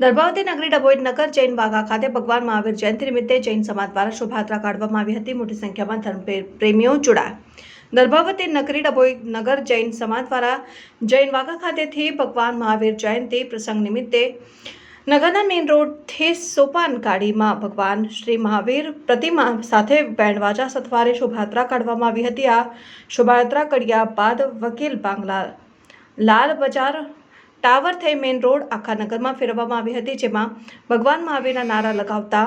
દર્ભાવતી નગરી ડભોઈ નગર જૈન વાઘા ખાતે ભગવાન મહાવીર જયંતિ નિમિત્તે જૈન સમાજ દ્વારા શોભાયાત્રા કાઢવામાં આવી હતી। મોટી સંખ્યામાં ધર્મપ્રેમીઓ જોડાયા। દર્ભાવતી નગરી ડભોઈ નગર જૈન સમાજ દ્વારા જૈન વાઘા ખાતેથી ભગવાન મહાવીર જયંતિ પ્રસંગ નિમિત્તે નગરના મેઇન રોડથી સોપાન ગાડીમાં ભગવાન શ્રી મહાવીર પ્રતિમા સાથે બેન્ડવાજા સથવારે શોભાયાત્રા કાઢવામાં આવી હતી। આ શોભાયાત્રા કર્યા બાદ વકીલ બાંગ્લા લાલ બજાર टावर થઈ મેઇન રોડ આખા નગરમાં ફેરવવામાં આવી હતી, જેમાં ભગવાન મહાવીરના નારા લગાવતા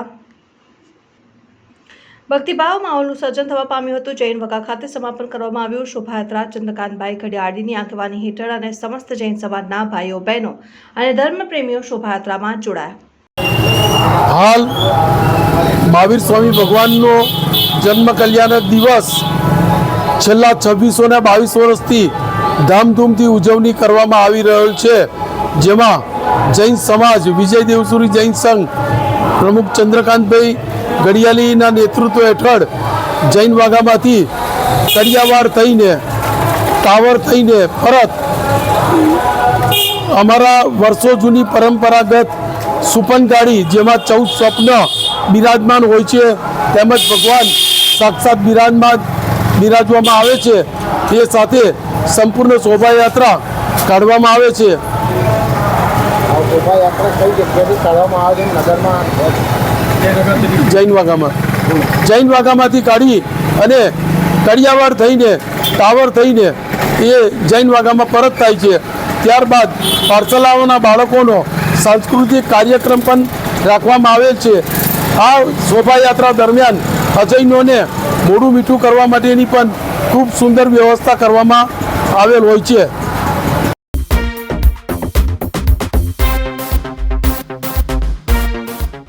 ભક્તિભાવ માહોલનું સર્જન થવા પામ્યું હતું। જૈન વાઘા ખાતે સમાપન કરવામાં આવ્યું। શોભાયાત્રા ચંદ્રકાંતભાઈ ઘડિયાળીની આગેવાની હેઠળ અને સમસ્ત જૈન સમાજના ભાઈઓ બહેનો અને ધર્મપ્રેમીઓ શોભાયાત્રામાં જોડાયા। હાલ મહાવીર સ્વામી ભગવાનનો જન્મ કલ્યાણ દિવસ છેલ્લા 26 અને 22 વર્ષથી ધામધૂમથી ઉજવણી કરવામાં આવી રહેલ છે, જેમાં જૈન સમાજ વિજય દેવસુરી જૈન સંઘ પ્રમુખ ચંદ્રકાંતભાઈ ઘડિયાળીના નેતૃત્વ હેઠળ જૈન વાઘામાંથી કડિયાવાડ થઈને ટાવર થઈને પરત અમારા વર્ષો જૂની પરંપરાગત સુપન ગાડી જેમાં 14 સ્વપ્ન બિરાજમાન હોય છે તેમજ ભગવાન સાક્ષાત બિરાજવામાં આવે છે, તે સાથે સંપૂર્ણ શોભાયાત્રા કાઢવામાં આવે છે। જૈન વાઘામાંથી કાઢી અને કડિયાવાડ થઈને ટાવર થઈને એ જૈન વાઘામાં પરત થાય છે। ત્યારબાદ પાર્સલાઓના બાળકોનો સાંસ્કૃતિક કાર્યક્રમ પણ રાખવામાં આવેલ છે। આ શોભાયાત્રા દરમિયાન અજૈનોને મોઢું મીઠું કરવા માટેની પણ ખૂબ સુંદર વ્યવસ્થા કરવામાં આવેલ હોય છે।